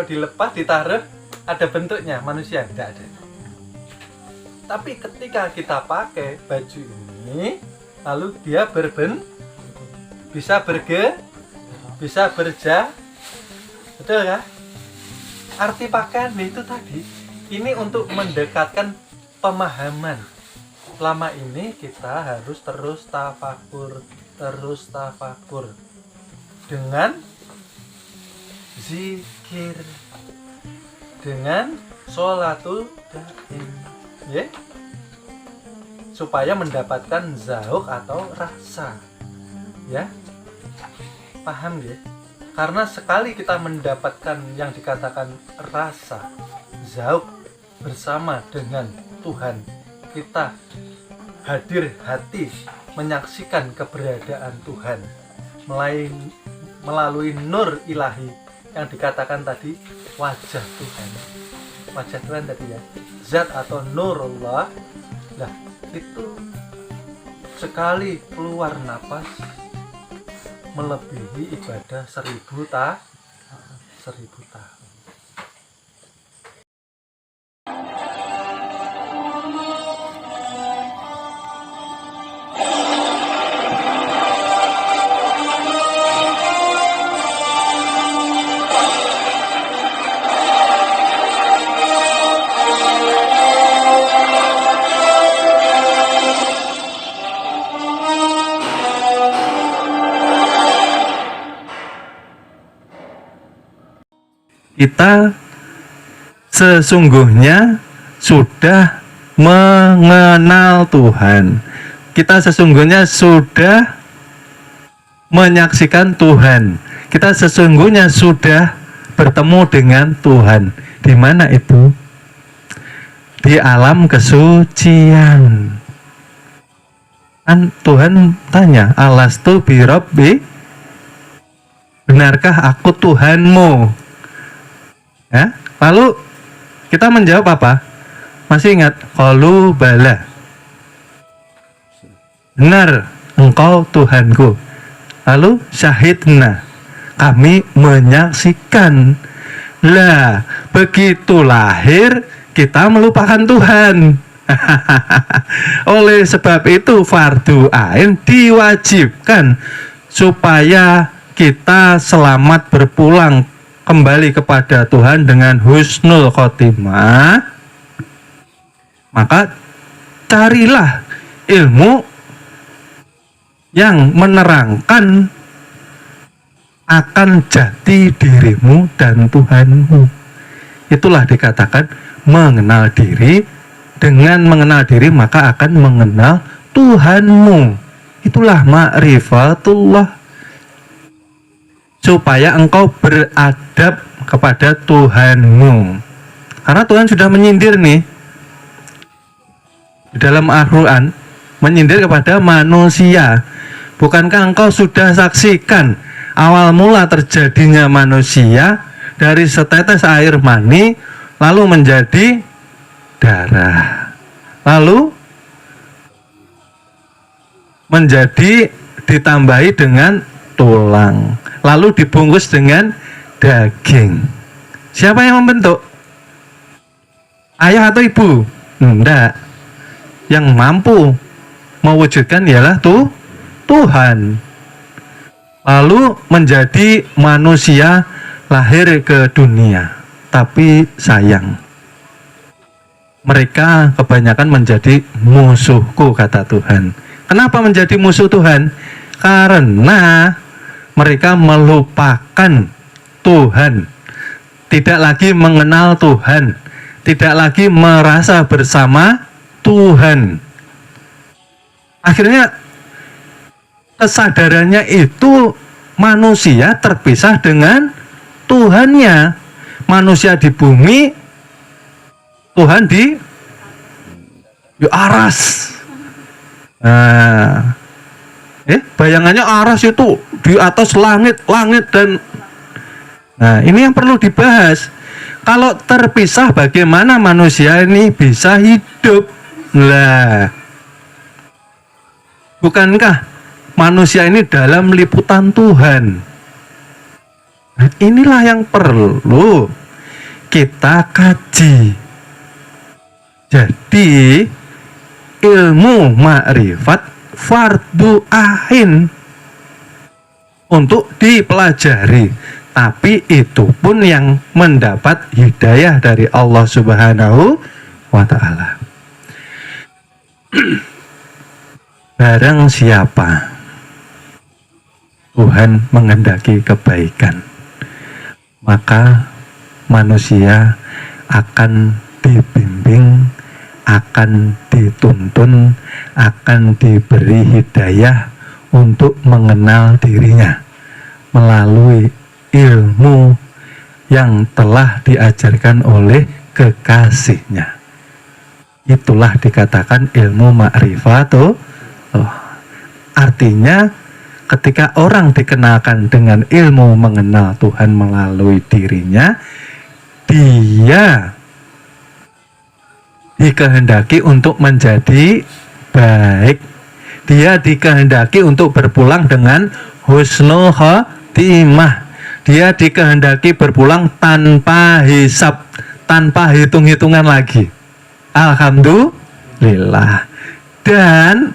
kalau dilepas, ditaruh, ada bentuknya manusia, tidak ada. Tapi ketika kita pakai baju ini, lalu dia bisa berja, betul ya? Arti pakaian itu tadi, ini untuk mendekatkan pemahaman. Selama ini kita harus terus tafakur dengan zikir, dengan sholatul daim, ya, supaya mendapatkan zauk atau rasa, ya, paham ya? Karena sekali kita mendapatkan yang dikatakan rasa, zauk bersama dengan Tuhan, kita hadir hati menyaksikan keberadaan Tuhan melalui nur ilahi yang dikatakan tadi, wajah Tuhan tadi ya, zat atau nurullah. Nah, itu sekali keluar napas melebihi ibadah 1000 tahun. Kita sesungguhnya sudah mengenal Tuhan. Kita sesungguhnya sudah menyaksikan Tuhan. Kita sesungguhnya sudah bertemu dengan Tuhan. Di mana itu? Di alam kesucian. Kan Tuhan tanya, alastu bi rabbi? Benarkah aku Tuhanmu? Ya, lalu kita menjawab apa? Masih ingat? Qalu bala. Benar, engkau Tuhanku. Lalu syahidna, kami menyaksikan. Lah, begitu lahir kita melupakan Tuhan. Oleh sebab itu fardu ain diwajibkan supaya kita selamat berpulang kembali kepada Tuhan dengan husnul khotimah. Maka carilah ilmu yang menerangkan akan jati dirimu dan Tuhanmu. Itulah dikatakan mengenal diri. Dengan mengenal diri maka akan mengenal Tuhanmu. Itulah ma'rifatullah, supaya engkau beradab kepada Tuhanmu. Karena Tuhan sudah menyindir nih di dalam Al-Quran, menyindir kepada manusia. Bukankah engkau sudah saksikan awal mula terjadinya manusia dari setetes air mani lalu menjadi darah, lalu menjadi ditambahi dengan tulang, lalu dibungkus dengan daging. Siapa yang membentuk? Ayah atau ibu? Enggak. Yang mampu mewujudkan ialah Tuhan. Lalu menjadi manusia, lahir ke dunia. Tapi sayang, mereka kebanyakan menjadi musuhku, kata Tuhan. Kenapa menjadi musuh Tuhan? Karena mereka melupakan Tuhan, tidak lagi mengenal Tuhan, tidak lagi merasa bersama Tuhan. Akhirnya kesadarannya itu manusia terpisah dengan Tuhannya. Manusia di bumi, Tuhan di aras. Nah, bayangannya aras itu di atas langit dan nah, ini yang perlu dibahas. Kalau terpisah, bagaimana manusia ini bisa hidup? Lah, bukankah manusia ini dalam liputan Tuhan? Nah, inilah yang perlu kita kaji. Jadi ilmu ma'rifat fardu ain untuk dipelajari, tapi itu pun yang mendapat hidayah dari Allah Subhanahu wa ta'ala. Barang siapa Tuhan menghendaki kebaikan, maka manusia akan dibimbing, akan dituntun, akan diberi hidayah untuk mengenal dirinya melalui ilmu yang telah diajarkan oleh kekasihnya. Itulah dikatakan ilmu ma'rifatullah. Artinya ketika orang dikenalkan dengan ilmu mengenal Tuhan melalui dirinya, dia dikehendaki untuk menjadi baik. Dia dikehendaki untuk berpulang dengan husnul khotimah. Dia dikehendaki berpulang tanpa hisab, tanpa hitung-hitungan lagi. Alhamdulillah. Dan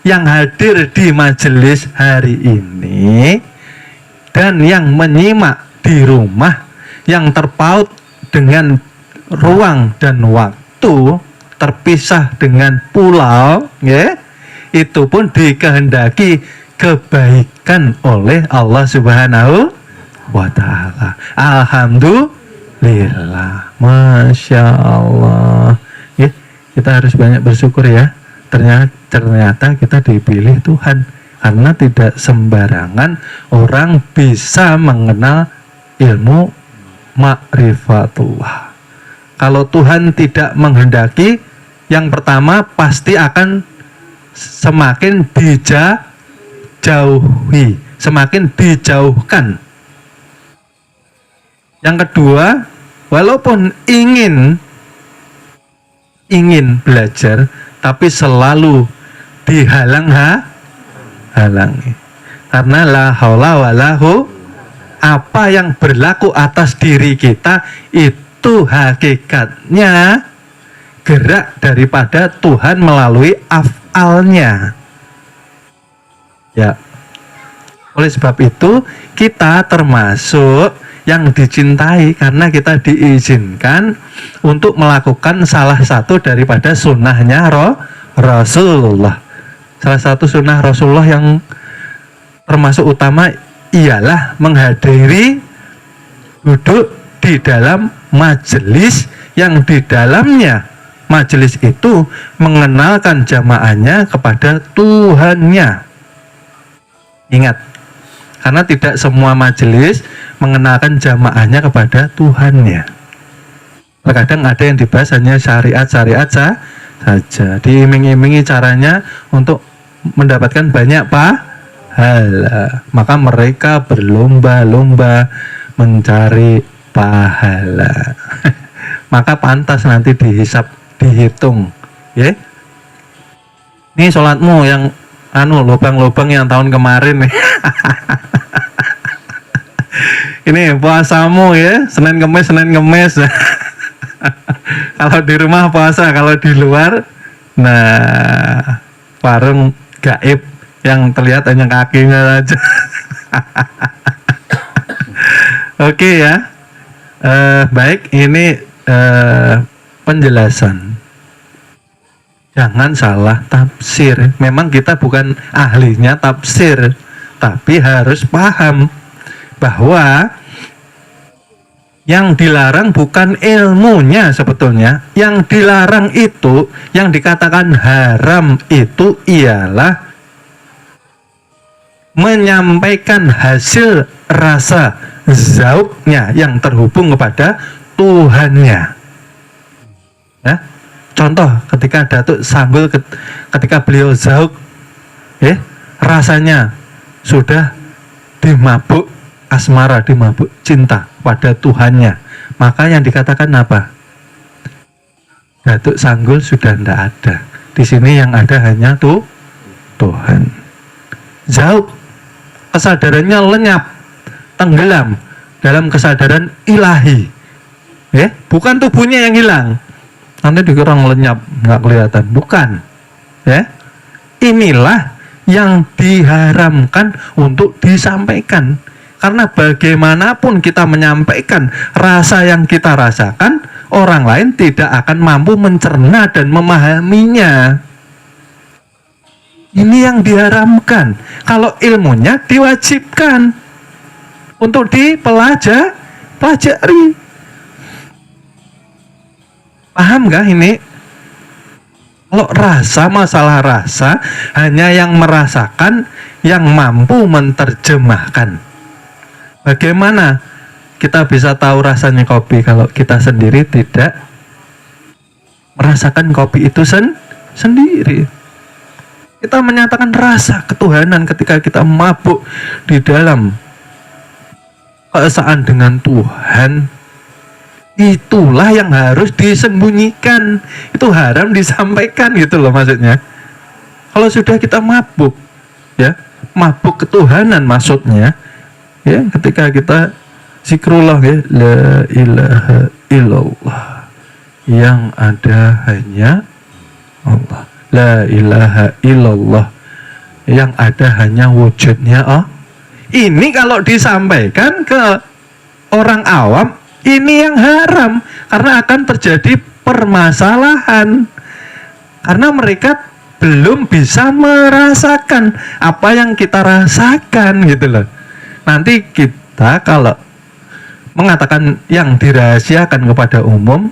yang hadir di majelis hari ini dan yang menyimak di rumah yang terpaut dengan ruang dan waktu, terpisah dengan pulau, ya, itu pun dikehendaki kebaikan oleh Allah Subhanahu wa ta'ala. Alhamdulillah, Masya Allah. Ya, kita harus banyak bersyukur ya. Ternyata kita dipilih Tuhan, karena tidak sembarangan orang bisa mengenal ilmu ma'rifatullah. Kalau Tuhan tidak menghendaki, yang pertama pasti akan semakin dijauhi, semakin dijauhkan. Yang kedua, walaupun ingin belajar, tapi selalu halangi. Karena la haula walahu, apa yang berlaku atas diri kita itu hakikatnya gerak daripada Tuhan melalui af'alnya. Ya. Oleh sebab itu kita termasuk yang dicintai karena kita diizinkan untuk melakukan salah satu daripada sunnahnya Rasulullah. Salah satu sunnah Rasulullah yang termasuk utama ialah menghadiri duduk di dalam majelis yang di dalamnya majelis itu mengenalkan jamaahnya kepada Tuhannya. Ingat, karena tidak semua majelis mengenalkan jamaahnya kepada Tuhannya. Terkadang ada yang dibahas hanya syariat-syariat saja, diiming-imingi caranya untuk mendapatkan banyak pahala. Maka mereka berlomba-lomba mencari pahala. Maka pantas nanti dihitung, ya. Ini sholatmu yang lubang-lubang yang tahun kemarin nih. Ini puasamu ya, Senin Kemis. Kalau di rumah puasa, kalau di luar, nah, warung gaib yang terlihat hanya kakinya aja. Oke ya. Baik, ini penjelasan. Jangan salah tafsir. Memang kita bukan ahlinya tafsir, tapi harus paham bahwa yang dilarang bukan ilmunya sebetulnya. Yang dilarang itu, yang dikatakan haram itu ialah menyampaikan hasil rasa zauknya yang terhubung kepada Tuhannya. Ya, contoh ketika Datuk Sambul ketika beliau zauk, rasanya sudah dimabuk asmara, dimabuk cinta pada Tuhannya, maka yang dikatakan apa? Datuk Sanggul sudah tidak ada. Di sini yang ada hanya Tuhan. Zauk, kesadarannya lenyap, tenggelam dalam kesadaran ilahi. Ya, bukan tubuhnya yang hilang. Nanti dikira lenyap, nggak kelihatan. Bukan. Ya, inilah yang diharamkan untuk disampaikan. Karena bagaimanapun kita menyampaikan rasa yang kita rasakan, orang lain tidak akan mampu mencerna dan memahaminya. Ini yang diharamkan. Kalau ilmunya diwajibkan untuk dipelajari. Paham gak ini? Kalau rasa, masalah rasa, hanya yang merasakan yang mampu menerjemahkan. Bagaimana kita bisa tahu rasanya kopi kalau kita sendiri tidak merasakan kopi itu sendiri? Kita menyatakan rasa ketuhanan ketika kita mabuk di dalam keesaan dengan Tuhan. Itulah yang harus disembunyikan. Itu haram disampaikan gitu loh maksudnya. Kalau sudah kita mabuk, ya, mabuk ketuhanan maksudnya, ya, ketika kita zikrullah, ya, la ilaha illallah, yang ada hanya Allah. La ilaha illallah, yang ada hanya wujudnya Allah. Ini kalau disampaikan ke orang awam, ini yang haram, karena akan terjadi permasalahan. Karena mereka belum bisa merasakan apa yang kita rasakan gitu loh. Nanti kita kalau mengatakan yang dirahasiakan kepada umum,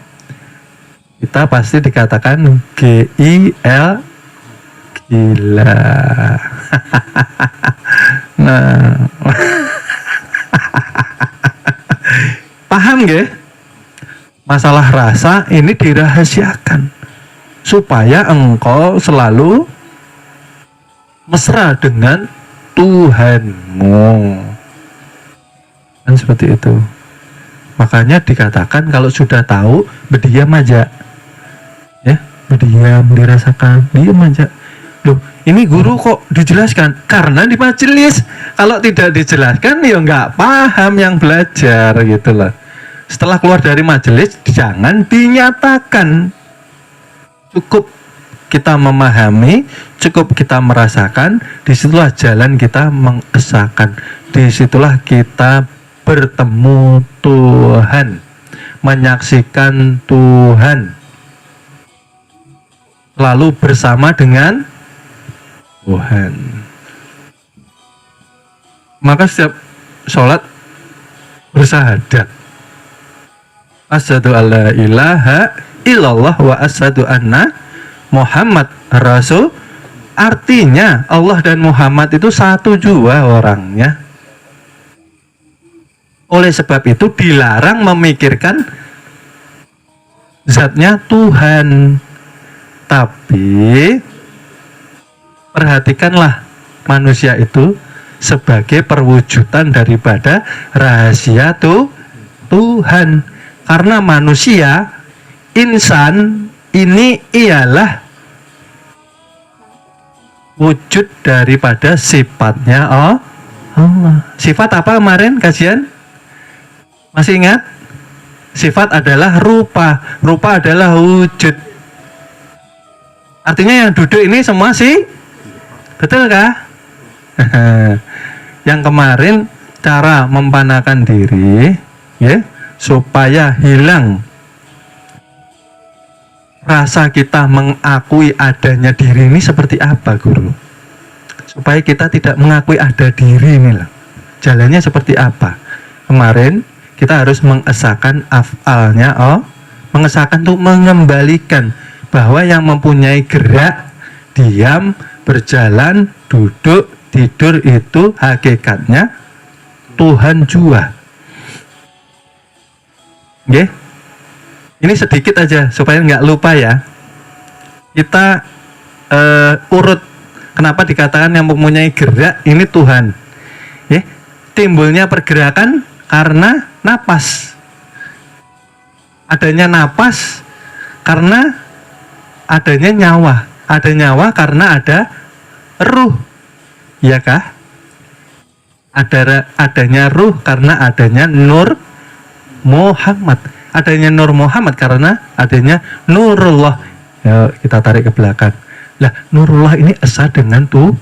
kita pasti dikatakan GIL, gila. Nah, paham gak? Masalah rasa ini dirahasiakan supaya engkau selalu mesra dengan Tuhanmu. Kan seperti itu. Makanya dikatakan kalau sudah tahu, berdiam aja. Ya, berdiam, dirasakan, diam aja. Loh, ini guru kok dijelaskan? Karena di majelis. Kalau tidak dijelaskan, ya nggak paham yang belajar gitu loh. Setelah keluar dari majelis, jangan dinyatakan. Cukup kita memahami, cukup kita merasakan, disitulah jalan kita mengesahkan. Disitulah kita bertemu Tuhan, menyaksikan Tuhan, lalu bersama dengan Tuhan. Maka setiap sholat bersahadat, asyhadu alla ilaha illallah wa asyhadu anna Muhammad Rasul. Artinya Allah dan Muhammad itu satu jua orangnya. Oleh sebab itu dilarang memikirkan zatnya Tuhan. Tapi perhatikanlah manusia itu sebagai perwujudan daripada rahasia Tuhan. Karena manusia, insan ini ialah wujud daripada sifatnya Allah. Sifat apa kemarin kajian? Masih ingat? Sifat adalah rupa. Rupa adalah wujud. Artinya yang duduk ini semua sih, betul kah? Yang kemarin cara mempanakan diri, ya, supaya hilang rasa kita mengakui adanya diri ini seperti apa, guru? Supaya kita tidak mengakui ada diri ini lah. Jalannya seperti apa? Kemarin kita harus mengesahkan af'alnya, mengesahkan untuk mengembalikan bahwa yang mempunyai gerak, diam, berjalan, duduk, tidur itu hakikatnya Tuhan jua. Oke? Ini sedikit aja supaya nggak lupa ya. Kita urut kenapa dikatakan yang mempunyai gerak ini Tuhan. Timbulnya pergerakan karena napas. Adanya napas karena adanya nyawa. Ada nyawa karena ada ruh. Ya kah? Adanya ruh karena adanya Nur Muhammad. adanya Nur Muhammad? Karena adanya Nurullah. Ya, kita tarik ke belakang. Lah, Nurullah ini esa dengan tuh.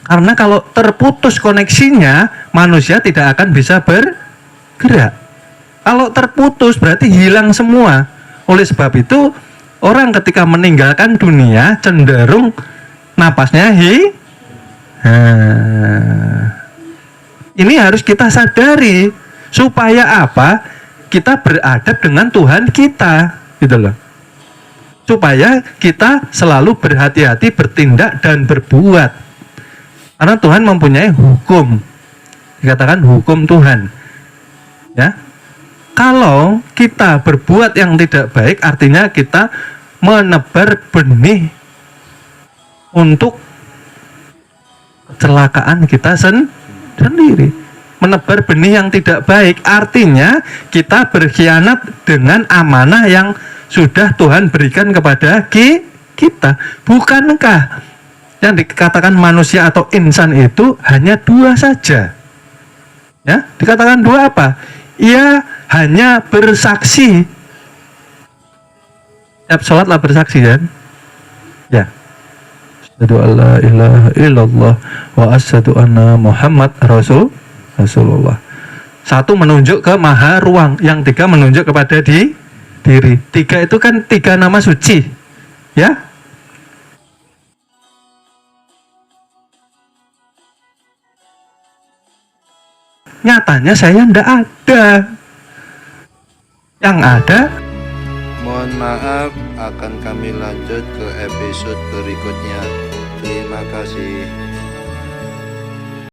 Karena kalau terputus koneksinya, manusia tidak akan bisa bergerak. Kalau terputus berarti hilang semua. Oleh sebab itu, orang ketika meninggalkan dunia cenderung napasnya ini harus kita sadari. Supaya apa? Kita beradab dengan Tuhan kita, gitu loh. Supaya kita selalu berhati-hati bertindak dan berbuat. Karena Tuhan mempunyai hukum. Dikatakan hukum Tuhan. Ya. Kalau kita berbuat yang tidak baik, artinya kita menebar benih untuk kecelakaan kita sendiri. Menebar benih yang tidak baik, artinya kita berkhianat dengan amanah yang sudah Tuhan berikan kepada kita. Bukankah yang dikatakan manusia atau insan itu hanya dua saja? Ya, dikatakan dua apa? Ia hanya bersaksi. Tiap sholatlah bersaksi kan? Ya. Asyhadu alla ilaha illallah wa asyhadu anna Muhammad Rasulullah. Satu menunjuk ke maha ruang, yang tiga menunjuk kepada diri. Tiga itu kan tiga nama suci. Ya. Nyatanya saya ndak ada. Yang ada, mohon maaf, akan kami lanjut ke episode berikutnya. Terima kasih.